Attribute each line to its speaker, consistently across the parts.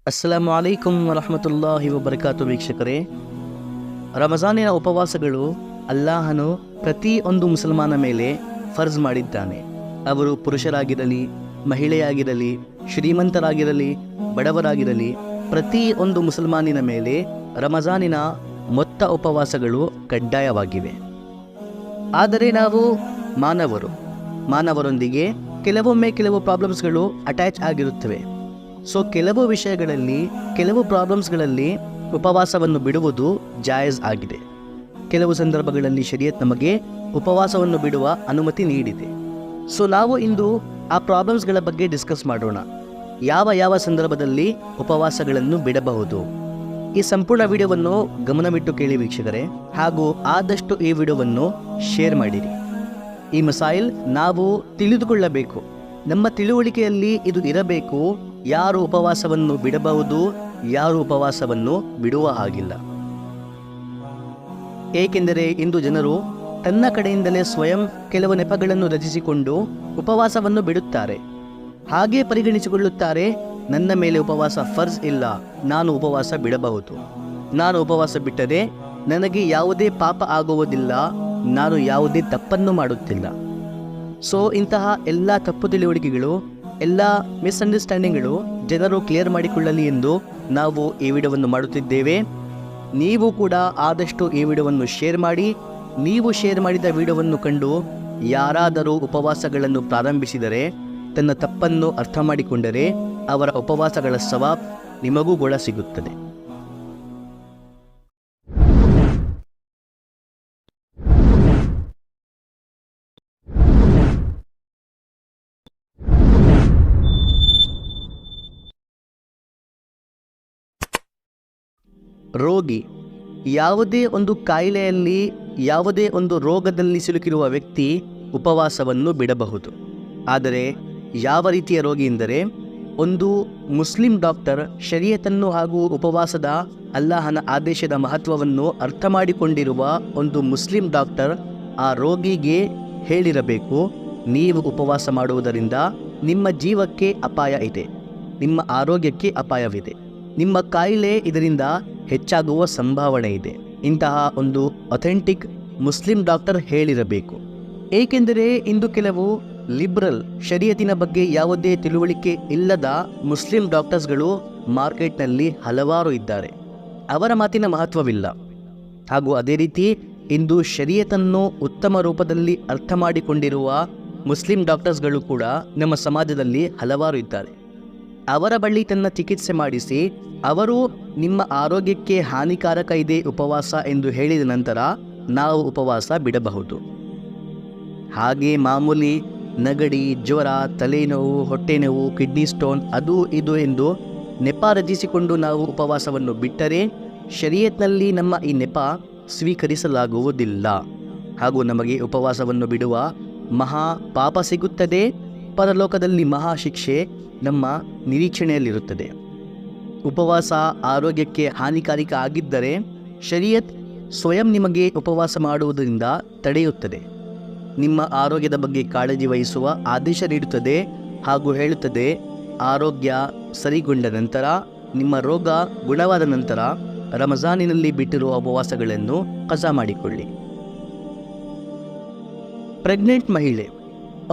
Speaker 1: ಅಸ್ಸಲಾಮು ಅಲೈಕುಂ ವರಹಮತುಲ್ಲಾಹಿ ವಬರಕಾತು. ವೀಕ್ಷಕರೇ, ರಮಜಾನಿನ ಉಪವಾಸಗಳು ಅಲ್ಲಾಹನು ಪ್ರತಿಯೊಂದು ಮುಸಲ್ಮಾನ ಮೇಲೆ ಫರ್ಜ್ ಮಾಡಿದ್ದಾನೆ. ಅವರು ಪುರುಷರಾಗಿರಲಿ, ಮಹಿಳೆಯಾಗಿರಲಿ, ಶ್ರೀಮಂತರಾಗಿರಲಿ, ಬಡವರಾಗಿರಲಿ, ಪ್ರತಿಯೊಂದು ಮುಸಲ್ಮಾನಿನ ಮೇಲೆ ರಮಜಾನಿನ ಮೊತ್ತ ಉಪವಾಸಗಳು ಕಡ್ಡಾಯವಾಗಿವೆ. ಆದರೆ ನಾವು ಮಾನವರೊಂದಿಗೆ ಕೆಲವು ಪ್ರಾಬ್ಲಮ್ಸ್ಗಳು ಅಟ್ಯಾಚ್ ಆಗಿರುತ್ತವೆ. ಸೊ ಕೆಲವು ಪ್ರಾಬ್ಲಮ್ಸ್ಗಳಲ್ಲಿ ಉಪವಾಸವನ್ನು ಬಿಡುವುದು ಜಾಯಜ್ ಆಗಿದೆ. ಕೆಲವು ಸಂದರ್ಭಗಳಲ್ಲಿ ಶರೀಯತ್ ನಮಗೆ ಉಪವಾಸವನ್ನು ಬಿಡುವ ಅನುಮತಿ ನೀಡಿದೆ. ಸೊ ನಾವು ಇಂದು ಆ ಪ್ರಾಬ್ಲಮ್ಸ್ಗಳ ಬಗ್ಗೆ ಡಿಸ್ಕಸ್ ಮಾಡೋಣ. ಯಾವ ಸಂದರ್ಭದಲ್ಲಿ ಉಪವಾಸಗಳನ್ನು ಬಿಡಬಹುದು? ಈ ಸಂಪೂರ್ಣ ವಿಡಿಯೋವನ್ನು ಗಮನವಿಟ್ಟು ಕೇಳಿ ವೀಕ್ಷಕರೇ, ಹಾಗೂ ಆದಷ್ಟು ಈ ವಿಡಿಯೋವನ್ನು ಶೇರ್ ಮಾಡಿರಿ. ಈ ಮಸಾಯಿಲ್ ನಾವು ತಿಳಿದುಕೊಳ್ಳಬೇಕು. ನಮ್ಮ ತಿಳುವಳಿಕೆಯಲ್ಲಿ ಇದು ಇರಬೇಕು. ಯಾರು ಉಪವಾಸವನ್ನು ಬಿಡಬಹುದು, ಯಾರು ಉಪವಾಸವನ್ನು ಬಿಡುವ ಹಾಗಿಲ್ಲ. ಏಕೆಂದರೆ ಇಂದು ಜನರು ತನ್ನ ಕಡೆಯಿಂದಲೇ ಸ್ವಯಂ ಕೆಲವು ನೆಪಗಳನ್ನು ರಚಿಸಿಕೊಂಡು ಉಪವಾಸವನ್ನು ಬಿಡುತ್ತಾರೆ. ಹಾಗೇ ಪರಿಗಣಿಸಿಕೊಳ್ಳುತ್ತಾರೆ, ನನ್ನ ಮೇಲೆ ಉಪವಾಸ ಫರ್ಜ್ ಇಲ್ಲ, ನಾನು ಉಪವಾಸ ಬಿಡಬಹುದು. ನಾನು ಉಪವಾಸ ಬಿಟ್ಟರೆ ನನಗೆ ಯಾವುದೇ ಪಾಪ ಆಗುವುದಿಲ್ಲ, ನಾನು ಯಾವುದೇ ತಪ್ಪನ್ನು ಮಾಡುತ್ತಿಲ್ಲ. ಸೊ ಇಂತಹ ಎಲ್ಲ ತಪ್ಪು ತಿಳುವಳಿಕೆಗಳು, ಎಲ್ಲ ಮಿಸ್ಅಂಡರ್ಸ್ಟ್ಯಾಂಡಿಂಗ್ಗಳು ಜನರು ಕ್ಲಿಯರ್ ಮಾಡಿಕೊಳ್ಳಲಿ ಎಂದು ನಾವು ಈ ವಿಡಿಯೋವನ್ನು ಮಾಡುತ್ತಿದ್ದೇವೆ. ನೀವು ಕೂಡ ಆದಷ್ಟು ಈ ವಿಡಿಯೋವನ್ನು ಶೇರ್ ಮಾಡಿ. ನೀವು ಶೇರ್ ಮಾಡಿದ ವಿಡಿಯೋವನ್ನು ಕಂಡು ಯಾರಾದರೂ ಉಪವಾಸಗಳನ್ನು ಪ್ರಾರಂಭಿಸಿದರೆ, ತನ್ನ ತಪ್ಪನ್ನು ಅರ್ಥ ಮಾಡಿಕೊಂಡರೆ ಅವರ ಉಪವಾಸಗಳ ಸವಾಬ್ ನಿಮಗೂ ಕೂಡ ಸಿಗುತ್ತದೆ. ರೋಗಿ ಯಾವುದೇ ಒಂದು ಕಾಯಿಲೆಯಲ್ಲಿ, ಯಾವುದೇ ಒಂದು ರೋಗದಲ್ಲಿ ಸಿಲುಕಿರುವ ವ್ಯಕ್ತಿ ಉಪವಾಸವನ್ನು ಬಿಡಬಹುದು. ಆದರೆ ಯಾವ ರೀತಿಯ ರೋಗಿ ಎಂದರೆ, ಒಂದು ಮುಸ್ಲಿಂ ಡಾಕ್ಟರ್ ಶರೀಯತನ್ನು ಹಾಗೂ ಉಪವಾಸದ ಅಲ್ಲಾಹನ ಆದೇಶದ ಮಹತ್ವವನ್ನು ಅರ್ಥ ಮಾಡಿಕೊಂಡಿರುವ ಒಂದು ಮುಸ್ಲಿಂ ಡಾಕ್ಟರ್ ಆ ರೋಗಿಗೆ ಹೇಳಿರಬೇಕು, ನೀವು ಉಪವಾಸ ಮಾಡುವುದರಿಂದ ನಿಮ್ಮ ಜೀವಕ್ಕೆ ಅಪಾಯ ಇದೆ, ನಿಮ್ಮ ಆರೋಗ್ಯಕ್ಕೆ ಅಪಾಯವಿದೆ, ನಿಮ್ಮ ಕಾಯಿಲೆ ಇದರಿಂದ ಹೆಚ್ಚಾಗುವ ಸಂಭಾವನೆ ಇದೆ. ಇಂತಹ ಒಂದು ಅಥೆಂಟಿಕ್ ಮುಸ್ಲಿಂ ಡಾಕ್ಟರ್ ಹೇಳಿರಬೇಕು. ಏಕೆಂದರೆ ಇಂದು ಕೆಲವು ಲಿಬ್ರಲ್, ಶರೀಯತಿನ ಬಗ್ಗೆ ಯಾವುದೇ ತಿಳುವಳಿಕೆ ಇಲ್ಲದ ಮುಸ್ಲಿಂ ಡಾಕ್ಟರ್ಸ್ಗಳು ಮಾರ್ಕೆಟ್ನಲ್ಲಿ ಹಲವಾರು ಇದ್ದಾರೆ. ಅವರ ಮಾತಿನ ಮಹತ್ವವಿಲ್ಲ. ಹಾಗೂ ಅದೇ ರೀತಿ ಇಂದು ಶರೀಯತನ್ನು ಉತ್ತಮ ರೂಪದಲ್ಲಿ ಅರ್ಥ ಮಾಡಿಕೊಂಡಿರುವ ಮುಸ್ಲಿಂ ಡಾಕ್ಟರ್ಸ್ಗಳು ಕೂಡ ನಮ್ಮ ಸಮಾಜದಲ್ಲಿ ಹಲವಾರು ಇದ್ದಾರೆ. ಅವರ ಬಳಿ ತನ್ನ ಚಿಕಿತ್ಸೆ ಮಾಡಿಸಿ ಅವರು ನಿಮ್ಮ ಆರೋಗ್ಯಕ್ಕೆ ಹಾನಿಕಾರಕ ಇದೆ ಉಪವಾಸ ಎಂದು ಹೇಳಿದ ನಂತರ ನಾವು ಉಪವಾಸ ಬಿಡಬಹುದು. ಹಾಗೆ ಮಾಮೂಲಿ ನಗಡಿ, ಜ್ವರ, ತಲೆನೋವು, ಹೊಟ್ಟೆನೋವು, ಕಿಡ್ನಿ ಸ್ಟೋನ್, ಅದು ಇದು ಎಂದು ನೆಪ ರಚಿಸಿಕೊಂಡು ನಾವು ಉಪವಾಸವನ್ನು ಬಿಟ್ಟರೆ ಶರೀಯತ್ನಲ್ಲಿ ನಮ್ಮ ಈ ನೆಪ ಸ್ವೀಕರಿಸಲಾಗುವುದಿಲ್ಲ. ಹಾಗೂ ನಮಗೆ ಉಪವಾಸವನ್ನು ಬಿಡುವ ಮಹಾ ಪಾಪ ಸಿಗುತ್ತದೆ. ಪರಲೋಕದಲ್ಲಿ ಮಹಾ ಶಿಕ್ಷೆ ನಮ್ಮ ನಿರೀಕ್ಷಣೆಯಲ್ಲಿರುತ್ತದೆ. ಉಪವಾಸ ಆರೋಗ್ಯಕ್ಕೆ ಹಾನಿಕಾರಕ ಆಗಿದ್ದರೆ ಶರೀಯತ್ ಸ್ವಯಂ ನಿಮಗೆ ಉಪವಾಸ ಮಾಡುವುದರಿಂದ ತಡೆಯುತ್ತದೆ. ನಿಮ್ಮ ಆರೋಗ್ಯದ ಬಗ್ಗೆ ಕಾಳಜಿ ವಹಿಸುವ ಆದೇಶ ನೀಡುತ್ತದೆ ಹಾಗೂ ಹೇಳುತ್ತದೆ, ಆರೋಗ್ಯ ಸರಿಗೊಂಡ ನಂತರ, ನಿಮ್ಮ ರೋಗ ಗುಣವಾದ ನಂತರ ರಮಜಾನಿನಲ್ಲಿ ಬಿಟ್ಟಿರುವ ಉಪವಾಸಗಳನ್ನು ಕಸಾ ಮಾಡಿಕೊಳ್ಳಿ. ಪ್ರೆಗ್ನೆಂಟ್ ಮಹಿಳೆ,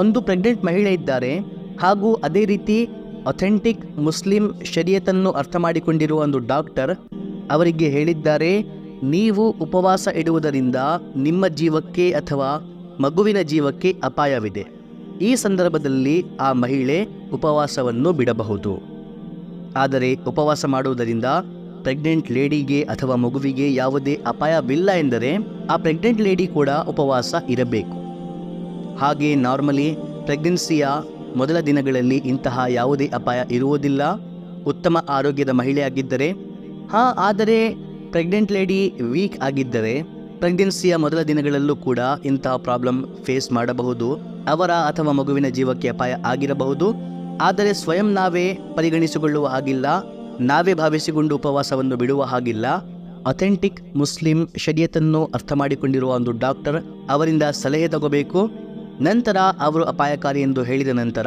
Speaker 1: ಒಂದು ಪ್ರೆಗ್ನೆಂಟ್ ಮಹಿಳೆ ಇದ್ದಾರೆ ಹಾಗೂ ಅದೇ ರೀತಿ ಅಥೆಂಟಿಕ್ ಮುಸ್ಲಿಂ ಶರೀಯತನ್ನು ಅರ್ಥ ಮಾಡಿಕೊಂಡಿರುವ ಒಂದು ಡಾಕ್ಟರ್ ಅವರಿಗೆ ಹೇಳಿದ್ದಾರೆ, ನೀವು ಉಪವಾಸ ಇಡುವುದರಿಂದ ನಿಮ್ಮ ಜೀವಕ್ಕೆ ಅಥವಾ ಮಗುವಿನ ಜೀವಕ್ಕೆ ಅಪಾಯವಿದೆ. ಈ ಸಂದರ್ಭದಲ್ಲಿ ಆ ಮಹಿಳೆ ಉಪವಾಸವನ್ನು ಬಿಡಬಹುದು. ಆದರೆ ಉಪವಾಸ ಮಾಡುವುದರಿಂದ ಪ್ರೆಗ್ನೆಂಟ್ ಲೇಡಿಗೆ ಅಥವಾ ಮಗುವಿಗೆ ಯಾವುದೇ ಅಪಾಯವಿಲ್ಲ ಎಂದರೆ ಆ ಪ್ರೆಗ್ನೆಂಟ್ ಲೇಡಿ ಕೂಡ ಉಪವಾಸ ಇರಬೇಕು. ಹಾಗೆ ನಾರ್ಮಲಿ ಪ್ರೆಗ್ನೆನ್ಸಿಯ ಮೊದಲ ದಿನಗಳಲ್ಲಿ ಇಂತಹ ಯಾವುದೇ ಅಪಾಯ ಇರುವುದಿಲ್ಲ, ಉತ್ತಮ ಆರೋಗ್ಯದ ಮಹಿಳೆಯಾಗಿದ್ದರೆ. ಆದರೆ ಪ್ರೆಗ್ನೆಂಟ್ ಲೇಡಿ ವೀಕ್ ಆಗಿದ್ದರೆ ಪ್ರೆಗ್ನೆನ್ಸಿಯ ಮೊದಲ ದಿನಗಳಲ್ಲೂ ಕೂಡ ಇಂತಹ ಪ್ರಾಬ್ಲಮ್ ಫೇಸ್ ಮಾಡಬಹುದು. ಅವರ ಅಥವಾ ಮಗುವಿನ ಜೀವಕ್ಕೆ ಅಪಾಯ ಆಗಿರಬಹುದು. ಆದರೆ ಸ್ವಯಂ ನಾವೇ ಪರಿಗಣಿಸಿಕೊಳ್ಳುವ ಹಾಗಿಲ್ಲ, ನಾವೇ ಭಾವಿಸಿಕೊಂಡು ಉಪವಾಸವನ್ನು ಬಿಡುವ ಹಾಗಿಲ್ಲ. ಅಥೆಂಟಿಕ್ ಮುಸ್ಲಿಂ ಶರೀಯತನ್ನು ಅರ್ಥ ಮಾಡಿಕೊಂಡಿರುವ ಒಂದು ಡಾಕ್ಟರ್ ಅವರಿಂದ ಸಲಹೆ ತಗೋಬೇಕು. ನಂತರ ಅವರು ಅಪಾಯಕಾರಿ ಎಂದು ಹೇಳಿದ ನಂತರ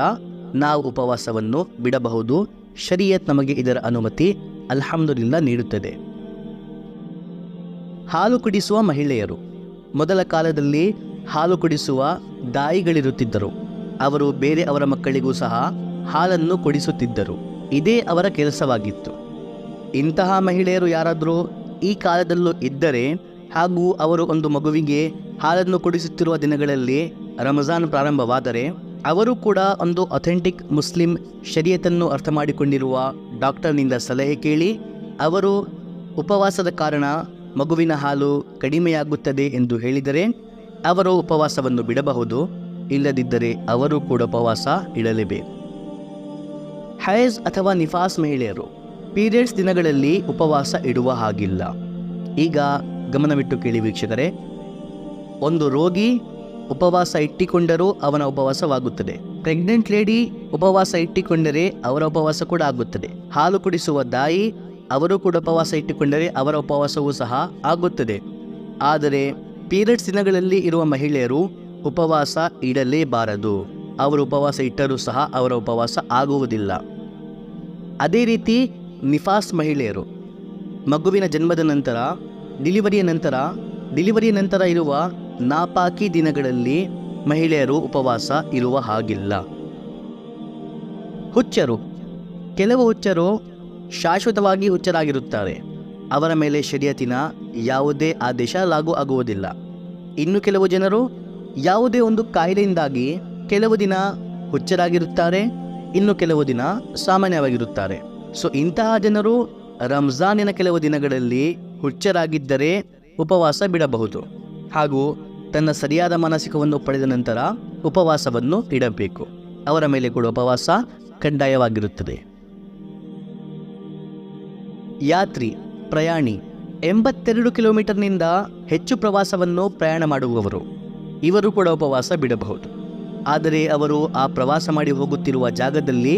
Speaker 1: ನಾವು ಉಪವಾಸವನ್ನು ಬಿಡಬಹುದು. ಶರೀಯತ್ ನಮಗೆ ಇದರ ಅನುಮತಿ ಅಲ್ಹಮ್ದುಲಿಲ್ಲಾ ನೀಡುತ್ತದೆ. ಹಾಲು ಕುಡಿಸುವ ಮಹಿಳೆಯರು. ಮೊದಲ ಕಾಲದಲ್ಲಿ ಹಾಲು ಕುಡಿಸುವ ದಾಯಿಗಳಿರುತ್ತಿದ್ದರು. ಅವರು ಬೇರೆ ಅವರ ಮಕ್ಕಳಿಗೂ ಸಹ ಹಾಲನ್ನು ಕೊಡಿಸುತ್ತಿದ್ದರು. ಇದೇ ಅವರ ಕೆಲಸವಾಗಿತ್ತು. ಇಂತಹ ಮಹಿಳೆಯರು ಯಾರಾದರೂ ಈ ಕಾಲದಲ್ಲೂ ಇದ್ದರೆ ಹಾಗೂ ಅವರು ಒಂದು ಮಗುವಿಗೆ ಹಾಲನ್ನು ಕುಡಿಸುತ್ತಿರುವ ದಿನಗಳಲ್ಲಿ ರಂಜಾನ್ ಪ್ರಾರಂಭವಾದರೆ ಅವರು ಕೂಡ ಒಂದು ಅಥೆಂಟಿಕ್ ಮುಸ್ಲಿಂ ಶರೀಯತನ್ನು ಅರ್ಥ ಮಾಡಿಕೊಂಡಿರುವ ಡಾಕ್ಟರ್ನಿಂದ ಸಲಹೆ ಕೇಳಿ ಅವರು ಉಪವಾಸದ ಕಾರಣ ಮಗುವಿನ ಹಾಲು ಕಡಿಮೆಯಾಗುತ್ತದೆ ಎಂದು ಹೇಳಿದರೆ ಅವರು ಉಪವಾಸವನ್ನು ಬಿಡಬಹುದು. ಇಲ್ಲದಿದ್ದರೆ ಅವರು ಕೂಡ ಉಪವಾಸ ಇಡಲೇಬೇಕು. ಹೈಜ್ ಅಥವಾ ನಿಫಾಸ್ ಮಹಿಳೆಯರು ಪೀರಿಯಡ್ಸ್ ದಿನಗಳಲ್ಲಿ ಉಪವಾಸ ಇಡುವ ಹಾಗಿಲ್ಲ. ಈಗ ಗಮನವಿಟ್ಟು ಕೇಳಿ ವೀಕ್ಷಕರೇ, ಒಂದು ರೋಗಿ ಉಪವಾಸ ಇಟ್ಟುಕೊಂಡರೂ ಅವನ ಉಪವಾಸವಾಗುತ್ತದೆ. ಪ್ರೆಗ್ನೆಂಟ್ ಲೇಡಿ ಉಪವಾಸ ಇಟ್ಟುಕೊಂಡರೆ ಅವರ ಉಪವಾಸ ಕೂಡ ಆಗುತ್ತದೆ. ಹಾಲು ಕುಡಿಸುವ ದಾಯಿ ಅವರು ಕೂಡ ಉಪವಾಸ ಇಟ್ಟುಕೊಂಡರೆ ಅವರ ಉಪವಾಸವೂ ಸಹ ಆಗುತ್ತದೆ. ಆದರೆ ಪೀರಿಯಡ್ಸ್ ದಿನಗಳಲ್ಲಿ ಇರುವ ಮಹಿಳೆಯರು ಉಪವಾಸ ಇಡಲೇಬಾರದು. ಅವರು ಉಪವಾಸ ಇಟ್ಟರೂ ಸಹ ಅವರ ಉಪವಾಸ ಆಗುವುದಿಲ್ಲ. ಅದೇ ರೀತಿ ನಿಫಾಸ್ ಮಹಿಳೆಯರು ಮಗುವಿನ ಜನ್ಮದ ನಂತರ ಡಿಲಿವರಿಯ ನಂತರ ಇರುವ ನಾಪಾಕಿ ದಿನಗಳಲ್ಲಿ ಮಹಿಳೆಯರು ಉಪವಾಸ ಇರುವ ಹಾಗಿಲ್ಲ. ಹುಚ್ಚರು. ಕೆಲವು ಹುಚ್ಚರು ಶಾಶ್ವತವಾಗಿ ಹುಚ್ಚರಾಗಿರುತ್ತಾರೆ. ಅವರ ಮೇಲೆ ಶರೀಯತಿನ ಯಾವುದೇ ಆದೇಶ ಲಾಗು ಆಗುವುದಿಲ್ಲ. ಇನ್ನು ಕೆಲವು ಜನರು ಯಾವುದೇ ಒಂದು ಕಾಯಿಲೆಯಿಂದಾಗಿ ಕೆಲವು ದಿನ ಹುಚ್ಚರಾಗಿರುತ್ತಾರೆ, ಇನ್ನು ಕೆಲವು ದಿನ ಸಾಮಾನ್ಯವಾಗಿರುತ್ತಾರೆ. ಸೊ ಇಂತಹ ಜನರು ರಂಜಾನಿನ ಕೆಲವು ದಿನಗಳಲ್ಲಿ ಹುಚ್ಚರಾಗಿದ್ದರೆ ಉಪವಾಸ ಬಿಡಬಹುದು ಹಾಗೂ ತನ್ನ ಸರಿಯಾದ ಮಾನಸಿಕವನ್ನು ಪಡೆದ ನಂತರ ಉಪವಾಸವನ್ನು ಇಡಬೇಕು. ಅವರ ಮೇಲೆ ಕೂಡ ಉಪವಾಸ ಕಡ್ಡಾಯವಾಗಿರುತ್ತದೆ. ಯಾತ್ರಿ, ಪ್ರಯಾಣಿ. 82 ಕಿಲೋಮೀಟರ್ನಿಂದ ಹೆಚ್ಚು ಪ್ರವಾಸವನ್ನು ಪ್ರಯಾಣ ಮಾಡುವವರು ಇವರು ಕೂಡ ಉಪವಾಸ ಬಿಡಬಹುದು. ಆದರೆ ಅವರು ಆ ಪ್ರವಾಸ ಮಾಡಿ ಹೋಗುತ್ತಿರುವ ಜಾಗದಲ್ಲಿ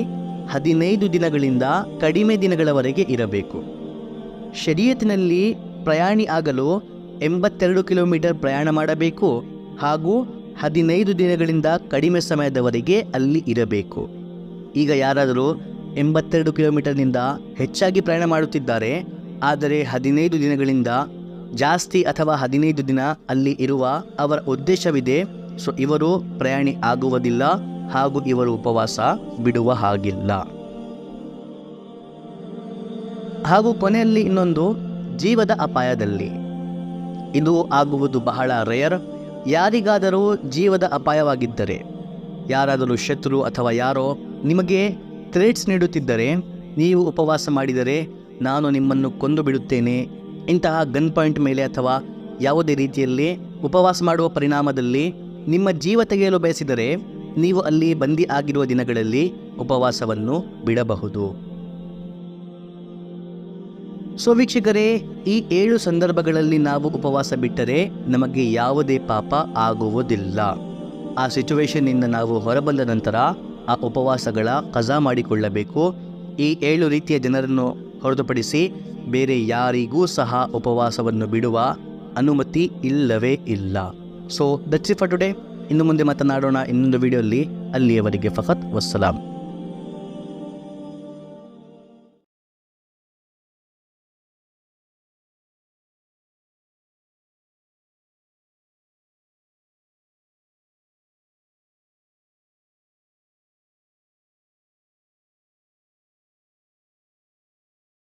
Speaker 1: 15 ದಿನಗಳಿಂದ ಕಡಿಮೆ ದಿನಗಳವರೆಗೆ ಇರಬೇಕು. ಶರೀಯತಿನಲ್ಲಿ ಪ್ರಯಾಣಿ ಆಗಲು 82 ಕಿಲೋಮೀಟರ್ ಪ್ರಯಾಣ ಮಾಡಬೇಕು ಹಾಗೂ 15 ದಿನಗಳಿಂದ ಕಡಿಮೆ ಸಮಯದವರೆಗೆ ಅಲ್ಲಿ ಇರಬೇಕು. ಈಗ ಯಾರಾದರೂ 82 ಕಿಲೋಮೀಟರ್ನಿಂದ ಹೆಚ್ಚಾಗಿ ಪ್ರಯಾಣ ಮಾಡುತ್ತಿದ್ದಾರೆ, ಆದರೆ 15 ದಿನಗಳಿಂದ ಜಾಸ್ತಿ ಅಥವಾ 15 ದಿನ ಅಲ್ಲಿ ಇರುವ ಅವರ ಉದ್ದೇಶವಿದೆ. ಸೊ ಇವರು ಪ್ರಯಾಣಿ ಆಗುವುದಿಲ್ಲ ಹಾಗೂ ಇವರು ಉಪವಾಸ ಬಿಡುವ ಹಾಗಿಲ್ಲ. ಹಾಗೂ ಕೊನೆಯಲ್ಲಿ ಇನ್ನೊಂದು, ಜೀವದ ಅಪಾಯದಲ್ಲಿ. ಇದು ಆಗುವುದು ಬಹಳ ರೇರ್. ಯಾರಿಗಾದರೂ ಜೀವದ ಅಪಾಯವಾಗಿದ್ದರೆ, ಯಾರಾದರೂ ಶತ್ರು ಅಥವಾ ಯಾರೋ ನಿಮಗೆ ಥ್ರೆಟ್ಸ್ ನೀಡುತ್ತಿದ್ದರೆ, ನೀವು ಉಪವಾಸ ಮಾಡಿದರೆ ನಾನು ನಿಮ್ಮನ್ನು ಕೊಂದು ಬಿಡುತ್ತೇನೆ, ಇಂತಹ ಗನ್ ಪಾಯಿಂಟ್ ಮೇಲೆ ಅಥವಾ ಯಾವುದೇ ರೀತಿಯಲ್ಲಿ ಉಪವಾಸ ಮಾಡುವ ಪರಿಣಾಮದಲ್ಲಿ ನಿಮ್ಮ ಜೀವ ತೆಗೆಯಲು ಬಯಸಿದರೆ ನೀವು ಅಲ್ಲಿ ಬಂದಿ ಆಗಿರುವ ದಿನಗಳಲ್ಲಿ ಉಪವಾಸವನ್ನು ಬಿಡಬಹುದು. ಸೊ ವೀಕ್ಷಕರೇ, ಈ 7 ಸಂದರ್ಭಗಳಲ್ಲಿ ನಾವು ಉಪವಾಸ ಬಿಟ್ಟರೆ ನಮಗೆ ಯಾವುದೇ ಪಾಪ ಆಗುವುದಿಲ್ಲ. ಆ ಸಿಚುವೇಶನ್ನಿಂದ ನಾವು ಹೊರಬಂದ ನಂತರ ಆ ಉಪವಾಸಗಳ ಕಜಾ ಮಾಡಿಕೊಳ್ಳಬೇಕು. ಈ 7 ರೀತಿಯ ಜನರನ್ನು ಹೊರತುಪಡಿಸಿ ಬೇರೆ ಯಾರಿಗೂ ಸಹ ಉಪವಾಸವನ್ನು ಬಿಡುವ ಅನುಮತಿ ಇಲ್ಲವೇ ಇಲ್ಲ. So that's it for today. ಇನ್ನು ಮುಂದೆ ಮಾತನಾಡೋಣ ಇನ್ನೊಂದು ವಿಡಿಯೋಲಿ. ಅಲ್ಲಿಯವರೆಗೆ ಫಕತ್ ವಸ್ಸಲಾಂ.